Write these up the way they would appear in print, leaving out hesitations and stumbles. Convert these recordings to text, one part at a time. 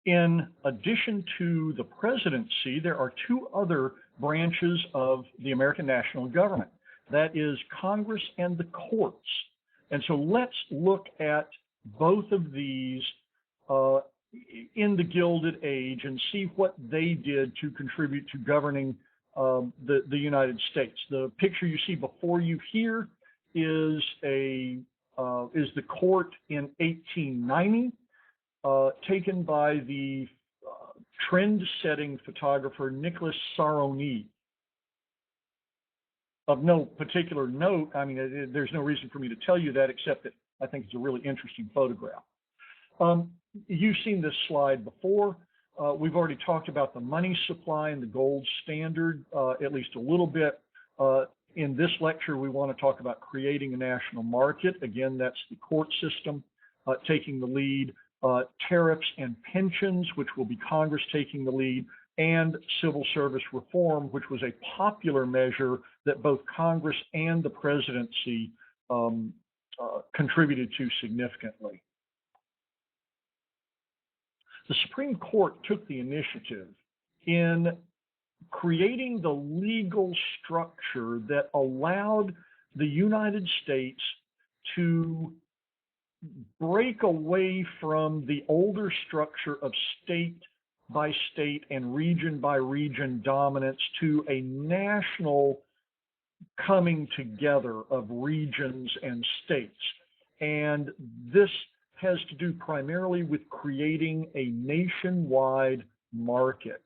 In addition to the presidency, there are two other branches of the American national government. That is Congress and the courts. And so let's look at both of these in the Gilded Age and see what they did to contribute to governing the United States. The picture you see before you here is the court in 1890, taken by the trend-setting photographer Nicholas Saroni. Of no particular note, I mean, there's no reason for me to tell you that except that I think it's a really interesting photograph. You've seen this slide before. We've already talked about the money supply and the gold standard, at least a little bit. In this lecture, we want to talk about creating a national market. Again, that's the court system taking the lead, tariffs and pensions, which will be Congress taking the lead, and civil service reform, which was a popular measure that both Congress and the presidency contributed to significantly. The Supreme Court took the initiative in creating the legal structure that allowed the United States to break away from the older structure of state by state and region by region dominance to a national coming together of regions and states. And this has to do primarily with creating a nationwide market.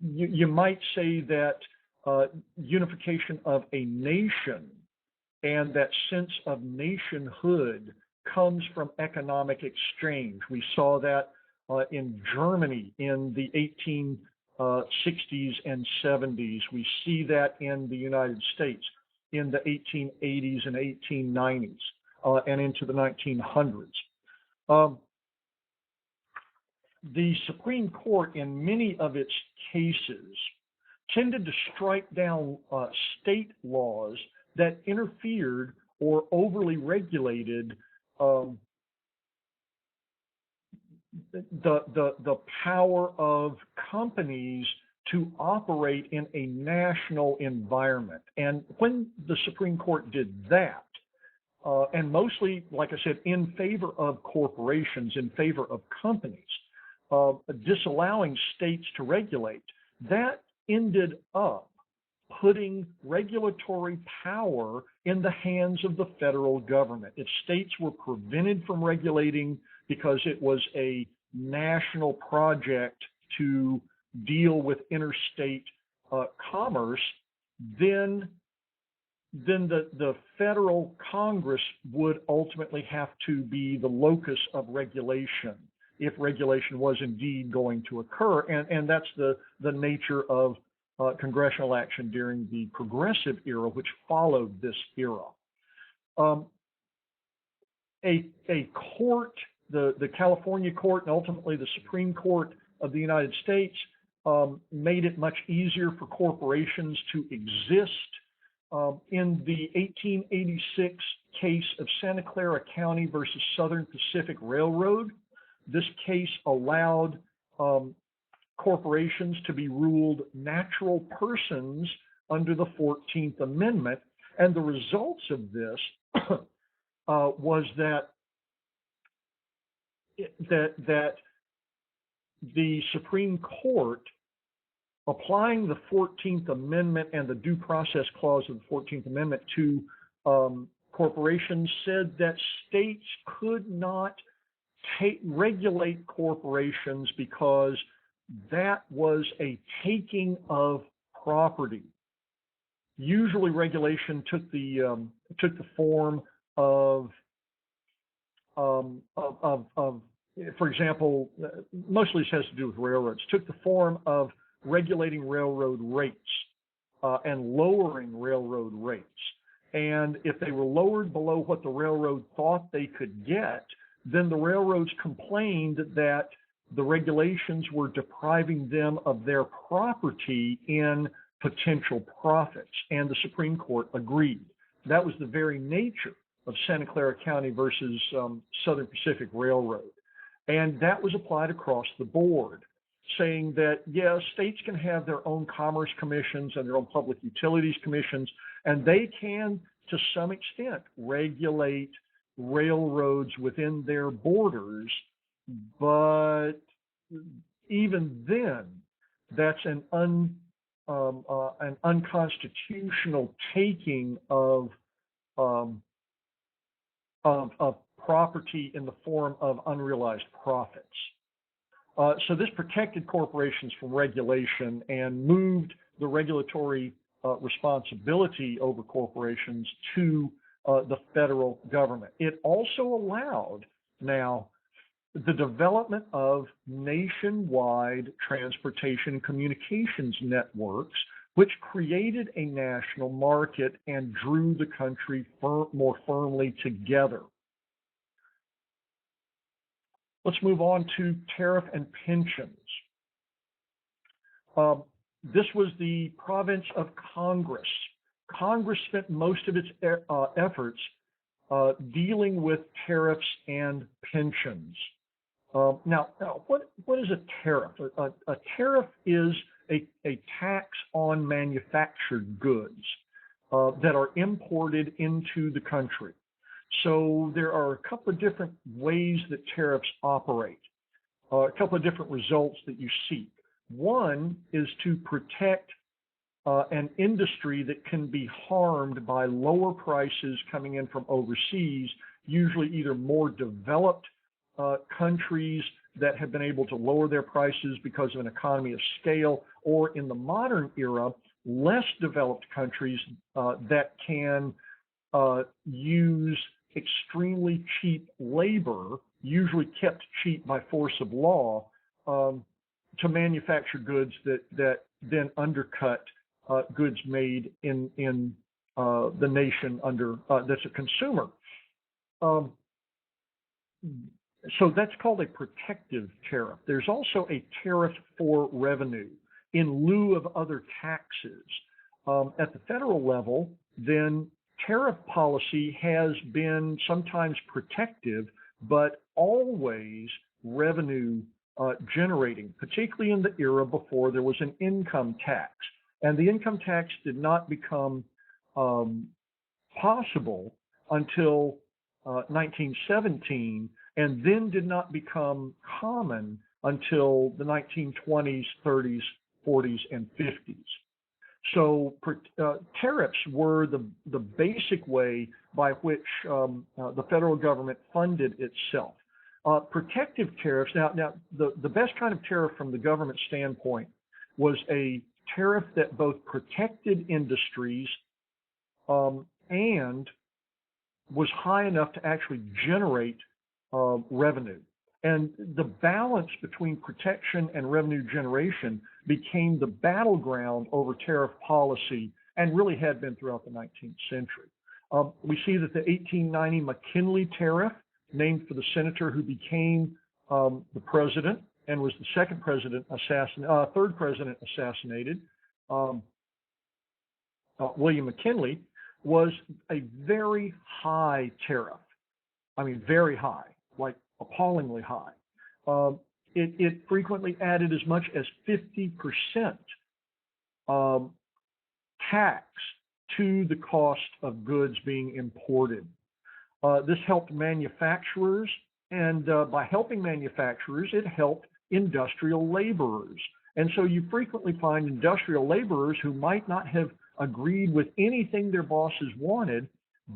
You might say that unification of a nation and that sense of nationhood comes from economic exchange. We saw that in Germany in the 1860s and 70s. We see that in the United States in the 1880s and 1890s and into the 1900s. The Supreme Court, in many of its cases, tended to strike down state laws that interfered or overly regulated the power of companies to operate in a national environment. And when the Supreme Court did that, and mostly, like I said, in favor of corporations, in favor of companies, disallowing states to regulate, that ended up putting regulatory power in the hands of the federal government. If states were prevented from regulating because it was a national project to deal with interstate commerce, then the federal Congress would ultimately have to be the locus of regulation if regulation was indeed going to occur. And that's the nature of congressional action during the progressive era, which followed this era. A court, the California court, and ultimately the Supreme Court of the United States made it much easier for corporations to exist. In the 1886 case of Santa Clara County versus Southern Pacific Railroad, this case allowed corporations to be ruled natural persons under the 14th Amendment. And the results of this was that the Supreme Court, applying the 14th Amendment and the Due Process Clause of the 14th Amendment to corporations, said that states could not regulate corporations because that was a taking of property. Usually regulation took the form of for example, mostly this has to do with railroads, took the form of regulating railroad rates and lowering railroad rates. And if they were lowered below what the railroad thought they could get, then the railroads complained that the regulations were depriving them of their property in potential profits. And the Supreme Court agreed. That was the very nature of Santa Clara County versus Southern Pacific Railroad. And that was applied across the board, saying that, yes, states can have their own commerce commissions and their own public utilities commissions, and they can, to some extent, regulate railroads within their borders. But even then, that's an unconstitutional taking um, of property in the form of unrealized profits. So this protected corporations from regulation and moved the regulatory responsibility over corporations to the federal government. It also allowed now the development of nationwide transportation and communications networks, which created a national market and drew the country more firmly together. Let's move on to tariff and pensions. This was the province of Congress. Congress spent most of its efforts dealing with tariffs and pensions. Now, what is a tariff? A tariff is a tax on manufactured goods that are imported into the country. So there are a couple of different ways that tariffs operate, a couple of different results that you seek. One is to protect an industry that can be harmed by lower prices coming in from overseas, usually either more developed countries that have been able to lower their prices because of an economy of scale, or in the modern era, less developed countries that can use extremely cheap labor, usually kept cheap by force of law, to manufacture goods that then undercut goods made in the nation that's a consumer. So that's called a protective tariff. There's also a tariff for revenue in lieu of other taxes. At the federal level, then tariff policy has been sometimes protective, but always revenue generating, particularly in the era before there was an income tax. And the income tax did not become possible until 1917, and then did not become common until the 1920s, 30s, 40s, and 50s. So tariffs were the basic way by which the federal government funded itself. Protective tariffs, now the best kind of tariff from the government standpoint was a tariff that both protected industries and was high enough to actually generate revenue. And the balance between protection and revenue generation became the battleground over tariff policy, and really had been throughout the 19th century. We see that the 1890 McKinley tariff, named for the senator who became the president and was the third president assassinated, William McKinley, was a very high tariff. I mean, very high, like appallingly high. It frequently added as much as 50% tax to the cost of goods being imported. This helped manufacturers, and by helping manufacturers, it helped industrial laborers. And so you frequently find industrial laborers who might not have agreed with anything their bosses wanted,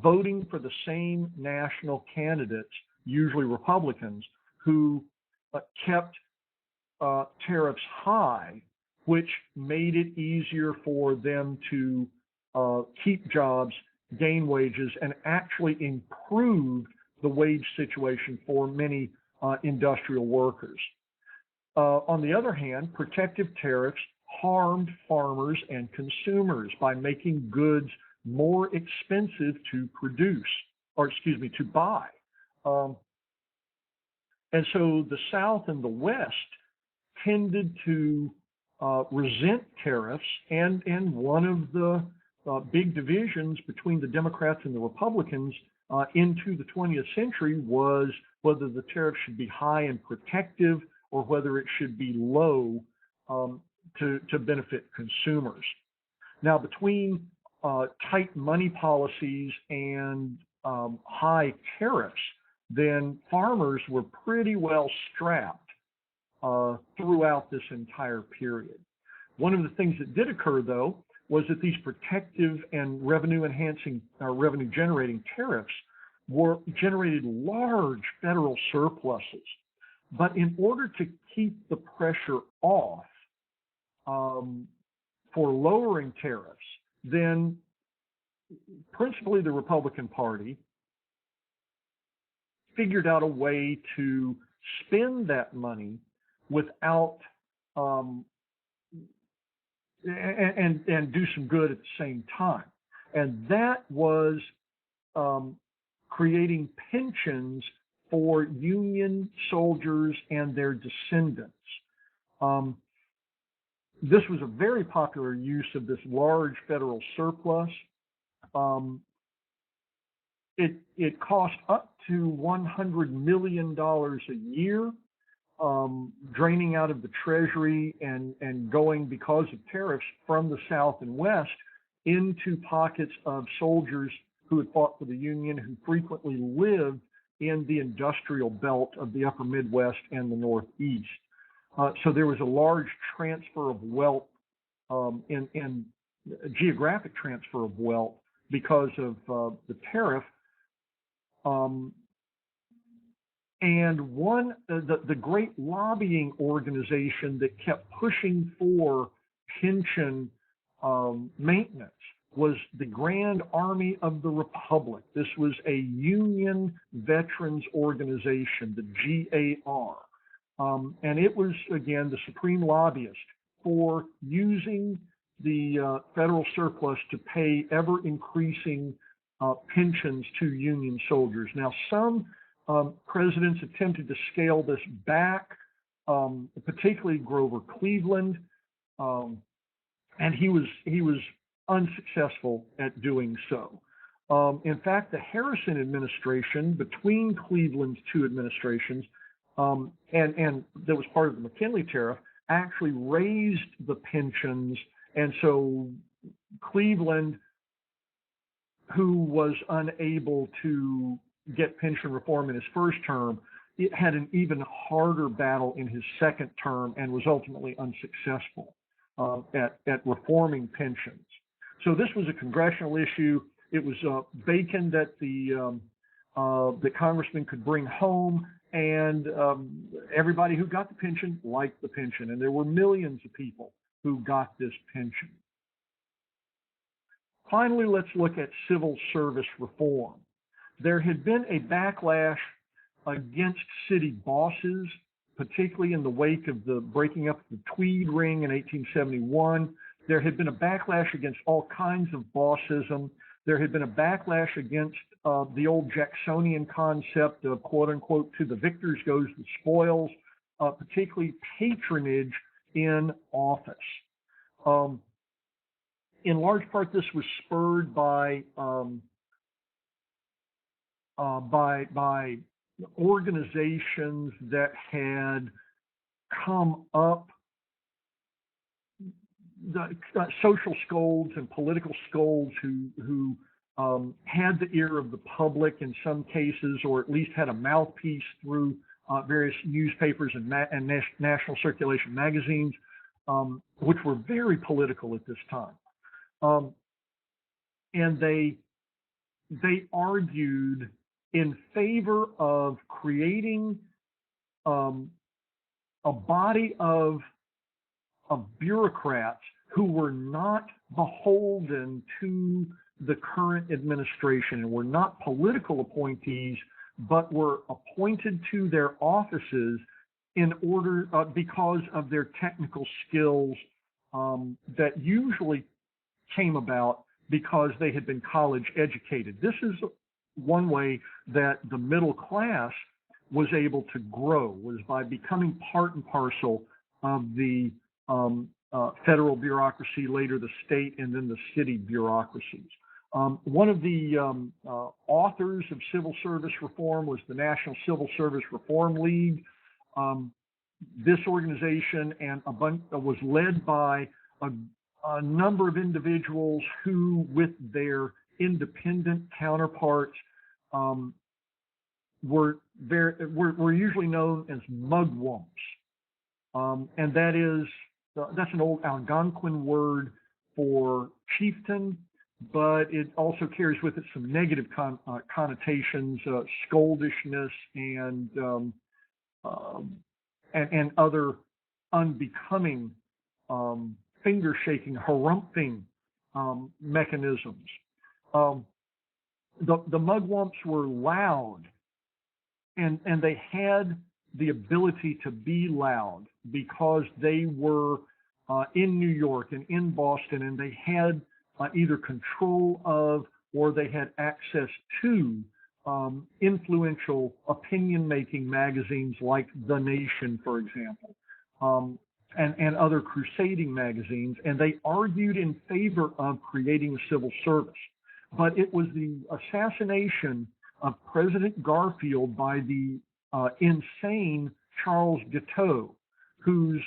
voting for the same national candidates, usually Republicans, who kept tariffs high, which made it easier for them to keep jobs, gain wages, and actually improved the wage situation for many industrial workers. On the other hand, protective tariffs harmed farmers and consumers by making goods more expensive to to buy. And so the South and the West tended to resent tariffs, and one of the big divisions between the Democrats and the Republicans into the 20th century was whether the tariff should be high and protective or whether it should be low to benefit consumers. Now, between tight money policies and high tariffs, then farmers were pretty well strapped throughout this entire period. One of the things that did occur, though, was that these protective and revenue-generating tariffs generated large federal surpluses. But in order to keep the pressure off for lowering tariffs, then principally the Republican Party figured out a way to spend that money without and do some good at the same time. And that was creating pensions for Union soldiers and their descendants. This was a very popular use of this large federal surplus. It cost up to $100 million a year, draining out of the Treasury and going, because of tariffs, from the South and West into pockets of soldiers who had fought for the Union, who frequently lived in the industrial belt of the upper Midwest and the Northeast. So there was a large transfer of wealth, in geographic transfer of wealth because of the tariff. And the great lobbying organization that kept pushing for pension maintenance was the Grand Army of the Republic. This was a Union veterans organization, the GAR. And it was, again, the supreme lobbyist for using the federal surplus to pay ever-increasing pensions to Union soldiers. Now, some presidents attempted to scale this back, particularly Grover Cleveland, and he was unsuccessful at doing so. In fact, the Harrison administration, between Cleveland's two administrations, and that was part of the McKinley tariff, actually raised the pensions, and so Cleveland, who was unable to get pension reform in his first term, it had an even harder battle in his second term and was ultimately unsuccessful at reforming pensions. So this was a congressional issue. It was bacon that the congressman could bring home, and everybody who got the pension liked the pension, and there were millions of people who got this pension. Finally, let's look at civil service reform. There had been a backlash against city bosses, particularly in the wake of the breaking up of the Tweed Ring in 1871. There had been a backlash against all kinds of bossism. There had been a backlash against the old Jacksonian concept of, quote unquote, to the victors goes the spoils, particularly patronage in office. In large part, this was spurred by organizations that had come up, social scolds and political scolds who had the ear of the public in some cases, or at least had a mouthpiece through various newspapers and national circulation magazines, which were very political at this time. And they argued in favor of creating a body of bureaucrats who were not beholden to the current administration and were not political appointees, but were appointed to their offices in order because of their technical skills that usually came about because they had been college educated. This is one way that the middle class was able to grow, was by becoming part and parcel of the federal bureaucracy, later the state, and then the city bureaucracies. One of the authors of civil service reform was the National Civil Service Reform League. This organization was led by a number of individuals who, with their independent counterparts, were usually known as mugwumps, and that's an old Algonquin word for chieftain, but it also carries with it some negative connotations, scoldishness, and other unbecoming finger-shaking, harumphing mechanisms. The mugwumps were loud, and they had the ability to be loud because they were in New York and in Boston, and they had either control of or they had access to influential opinion-making magazines like The Nation, for example, and other crusading magazines, and they argued in favor of creating a civil service. But it was the assassination of President Garfield by the insane Charles Guiteau, who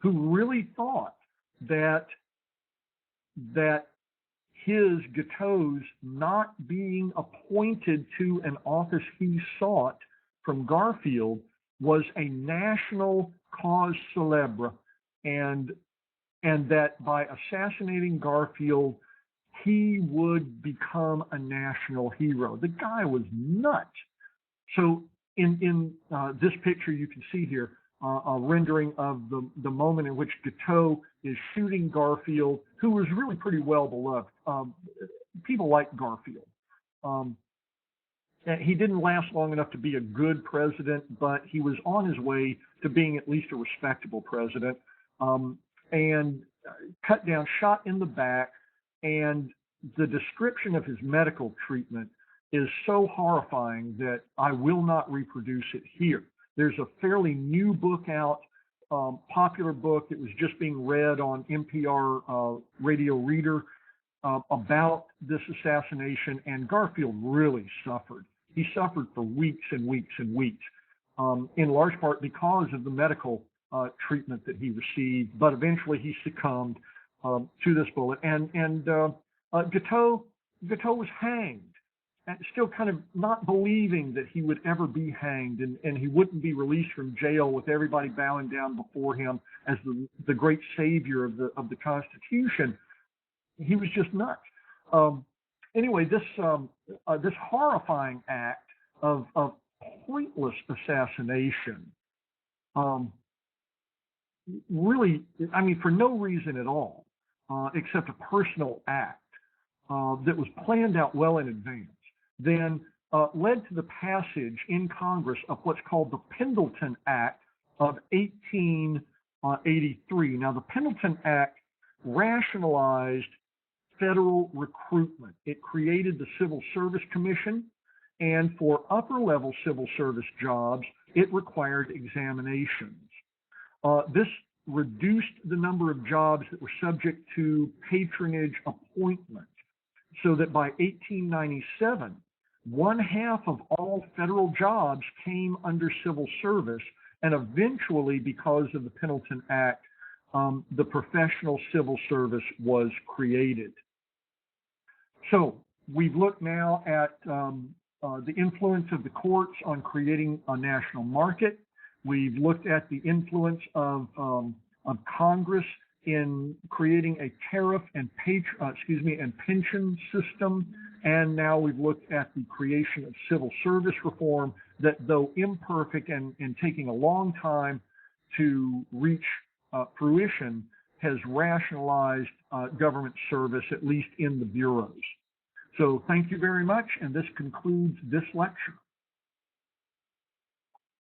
really thought that Guiteau's not being appointed to an office he sought from Garfield was a national cause célèbre, and that by assassinating Garfield, he would become a national hero. The guy was nuts. So in this picture you can see here a rendering of the moment in which Guiteau is shooting Garfield, who was really pretty well beloved. People liked Garfield. He didn't last long enough to be a good president, but he was on his way to being at least a respectable president. And cut down, shot in the back, and the description of his medical treatment is so horrifying that I will not reproduce it here. There's a fairly new book out, popular book. It was just being read on NPR Radio Reader about this assassination, and Garfield really suffered. He suffered for weeks and weeks and weeks, in large part because of the medical treatment that he received, but eventually he succumbed to this bullet. And Guiteau was hanged, and still kind of not believing that he would ever be hanged, and he wouldn't be released from jail with everybody bowing down before him as the great savior of the Constitution. He was just nuts. Anyway, this horrifying act of pointless assassination, really, I mean, for no reason at all, except a personal act that was planned out well in advance, then led to the passage in Congress of what's called the Pendleton Act of 1883. Now, the Pendleton Act rationalized federal recruitment. It created the Civil Service Commission, and for upper-level civil service jobs, it required examinations. This reduced the number of jobs that were subject to patronage appointment, so that by 1897, 1/2 of all federal jobs came under civil service, and eventually, because of the Pendleton Act, the professional civil service was created. So we've looked now at the influence of the courts on creating a national market. We've looked at the influence of Congress in creating a tariff and pension system, and now we've looked at the creation of civil service reform that, though imperfect and taking a long time to reach fruition, has rationalized government service, at least in the bureaus. So thank you very much, and this concludes this lecture.